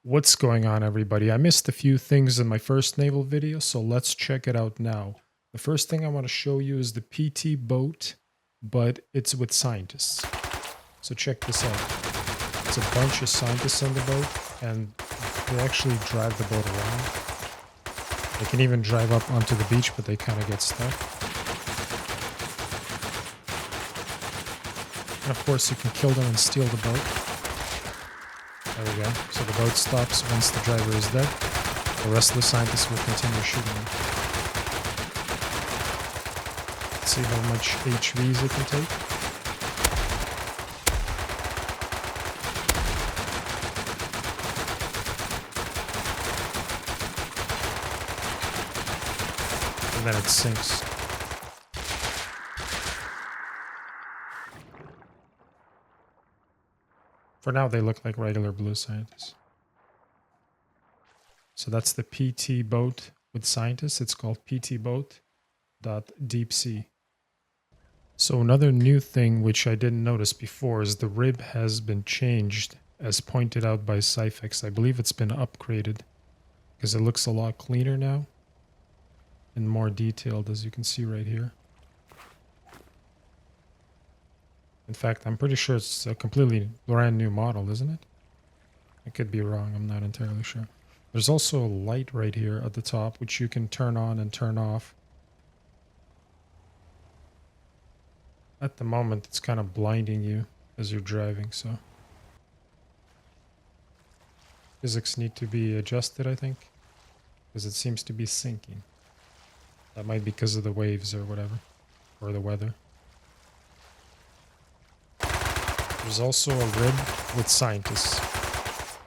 What's going on, everybody? I missed a few things in my first naval video, so let's check it out now. The first thing I want to show you is the PT boat, but it's with scientists. So check this out. It's a bunch of scientists on the boat, and they actually drive the boat around. They can even drive up onto the beach, but they kind of get stuck. And of course, you can kill them and steal the boat. There we go. So the boat stops once the driver is dead. The rest of the scientists will continue shooting them. Let's see how much HVs it can take. And then it sinks. For now, they look like regular blue scientists. So that's the PT boat with scientists. It's called PTBoat.Deepsea. So another new thing which I didn't notice before is the rib has been changed, as pointed out by Cyfex. I believe it's been upgraded because it looks a lot cleaner now and more detailed, as you can see right here. In fact, I'm pretty sure it's a completely brand new model, isn't it? I could be wrong, I'm not entirely sure. There's also a light right here at the top, which you can turn on and turn off. At the moment, it's kind of blinding you as you're driving, so... Physics need to be adjusted, I think, because it seems to be sinking. That might be because of the waves or whatever, or the weather. There's also a rib with scientists,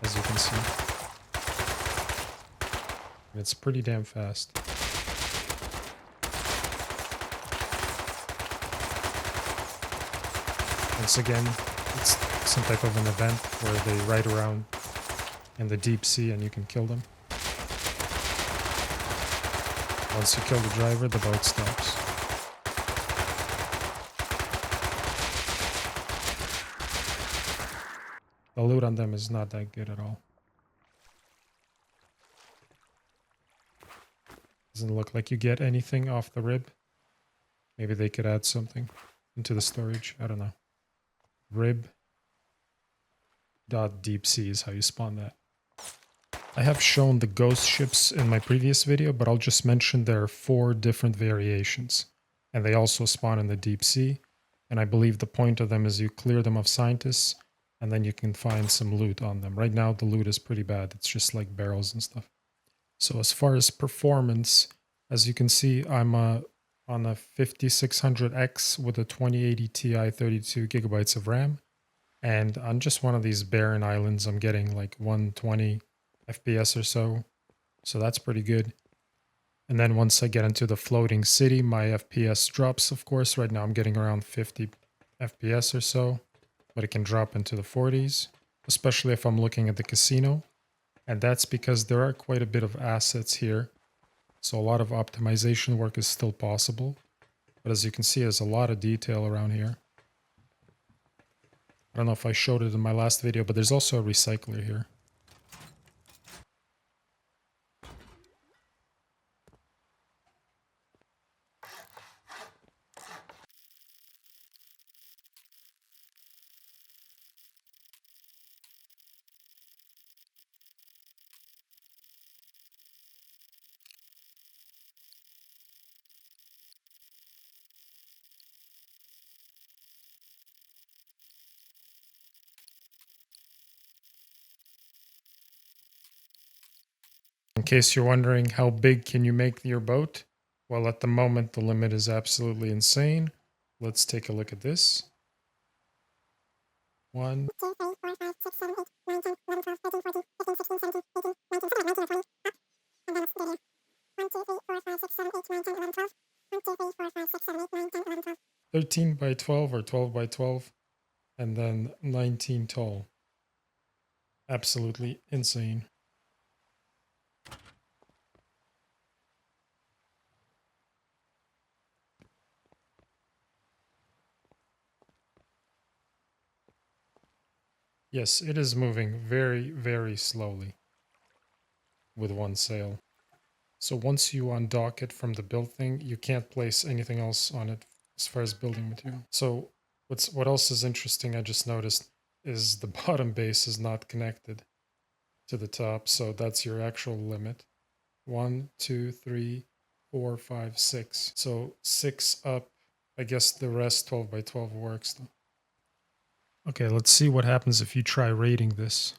as you can see. And it's pretty damn fast. Once again, it's some type of an event where they ride around in the deep sea and you can kill them. Once you kill the driver, the boat stops. The loot on them is not that good at all. Doesn't look like you get anything off the rib. Maybe they could add something into the storage. I don't know. Rhib.Deepsea is how you spawn that. I have shown the ghost ships in my previous video, but I'll just mention there are 4 different variations. And they also spawn in the deep sea. And I believe the point of them is you clear them of scientists, and then you can find some loot on them. Right now, the loot is pretty bad. It's just like barrels and stuff. So as far as performance, as you can see, I'm on a 5600X with a 2080 Ti 32 gigabytes of RAM. And on just one of these barren islands, I'm getting like 120 FPS or so. So that's pretty good. And then once I get into the floating city, my FPS drops, of course. Right now I'm getting around 50 FPS or so. But it can drop into the 40s, especially if I'm looking at the casino. And that's because there are quite a bit of assets here. So a lot of optimization work is still possible. But as you can see, there's a lot of detail around here. I don't know if I showed it in my last video, but there's also a recycler here. In case you're wondering how big can you make your boat? Well, at the moment, the limit is absolutely insane. Let's take a look at this. 1, 2, 3, 4, 5, 6, 7, 8, 9, 10, 11, 12, 13, 14, 15, 16, 17, 18, 19, 20, 19, 20, and then it's bigger. 1, 2, 3, 4, 5, 6, 7, 8, 9, 10, 11, 12. 1, 2, 3, 4, 5, 6, 7, 8, 9, 10, 11, 12. 13 by 12 or 12 by 12. And then 19 tall. Absolutely insane. Yes, it is moving very, very slowly. with one sail. So once you undock it from the build thing, you can't place anything else on it as far as building material. So what else is interesting I just noticed is the bottom base is not connected to the top, so that's your actual limit. 1, 2, 3, 4, 5, 6. So 6 up. I guess the rest 12 by 12 works though. Okay, let's see what happens if you try rating this.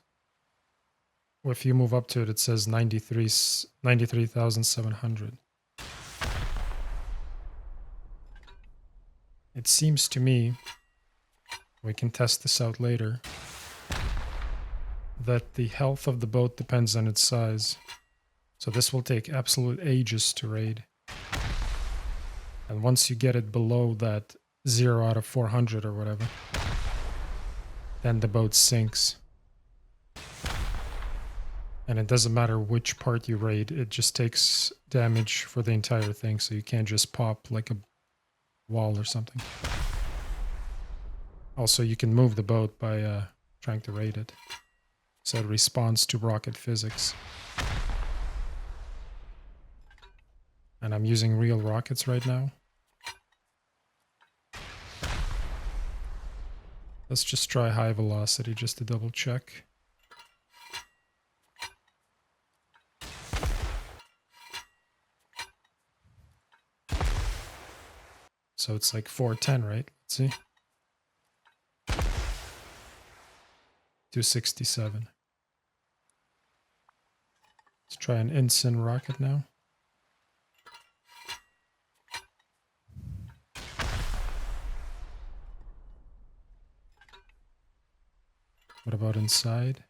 If you move up to it, it says 93,700. It seems to me, we can test this out later, that the health of the boat depends on its size. So this will take absolute ages to raid. And once you get it below that 0 out of 400 or whatever, then the boat sinks. And it doesn't matter which part you raid, it just takes damage for the entire thing, so you can't just pop like a wall or something. Also, you can move the boat by trying to raid it. So it responds to rocket physics. And I'm using real rockets right now. Let's just try high velocity just to double check. So it's like 410, right? Let's see. 267. Let's try an ensign rocket now. What about inside?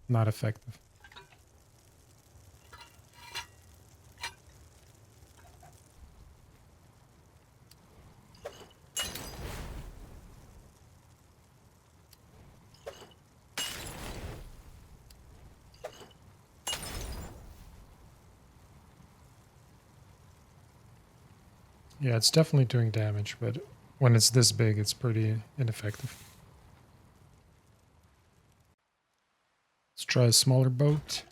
Not effective. Yeah, it's definitely doing damage, but when it's this big, it's pretty ineffective. Let's try a smaller boat.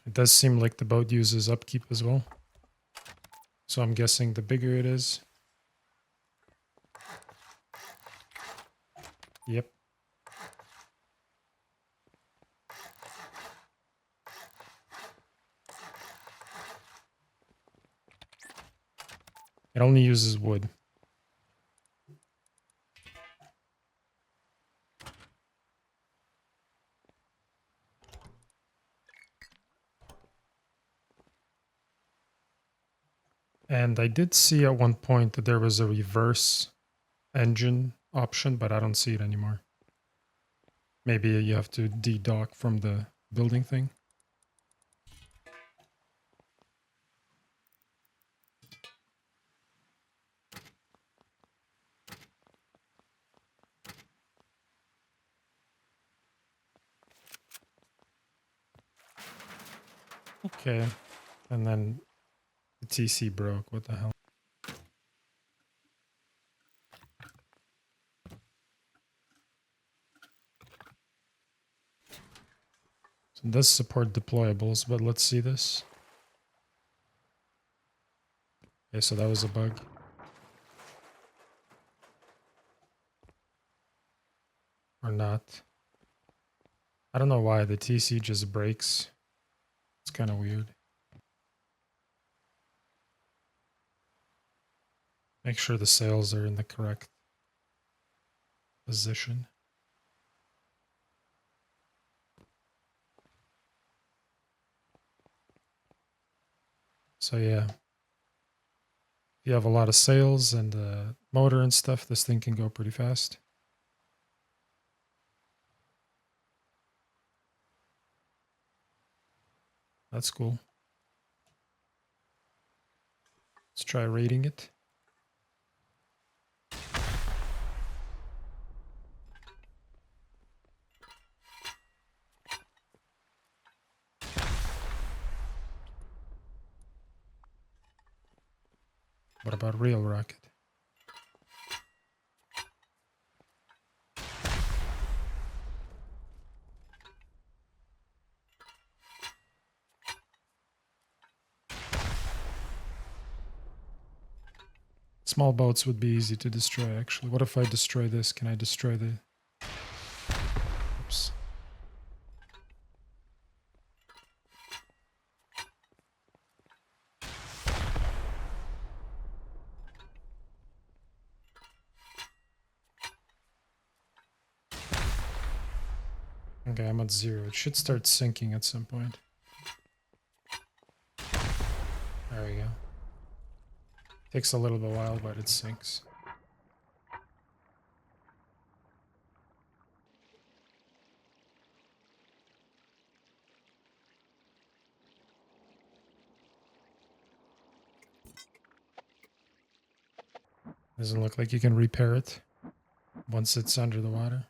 It does seem like the boat uses upkeep as well. So I'm guessing the bigger it is. Yep. It only uses wood. And I did see at one point that there was a reverse engine option, but I don't see it anymore. Maybe you have to de-dock from the building thing. Okay. And then the TC broke. What the hell? So it does support deployables, but let's see this. Okay, so that was a bug. Or not. I don't know why the TC just breaks. It's kind of weird. Make sure the sails are in the correct position. So yeah, If you have a lot of sails and motor and stuff, this thing can go pretty fast. That's cool. Let's try rating it. What about real rocket? Small boats would be easy to destroy, actually. What if I destroy this? Can I destroy the... Oops. Okay, I'm at 0. It should start sinking at some point. There we go. Takes a little bit while, but it sinks. Doesn't look like you can repair it once it's under the water.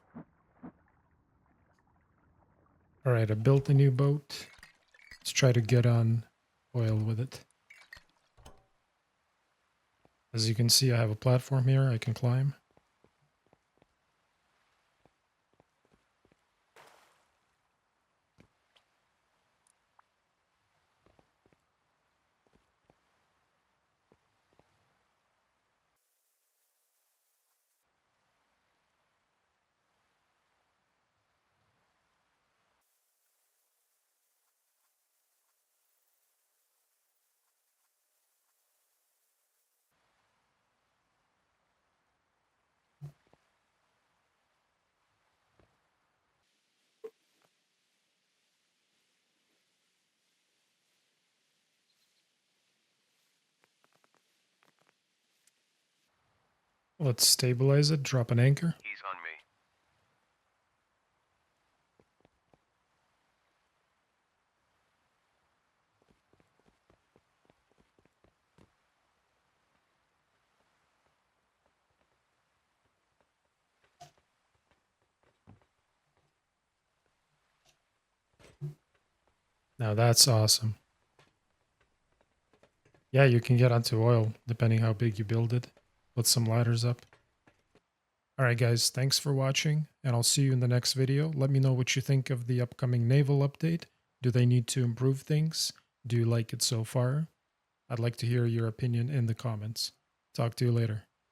Alright, I built a new boat. Let's try to get on oil with it. As you can see, I have a platform here I can climb. Let's stabilize it, drop an anchor. He's on me. Now that's awesome. Yeah, you can get onto oil depending how big you build it. Put some ladders up. Alright guys, thanks for watching, and I'll see you in the next video. Let me know what you think of the upcoming naval update. Do they need to improve things? Do you like it so far? I'd like to hear your opinion in the comments. Talk to you later.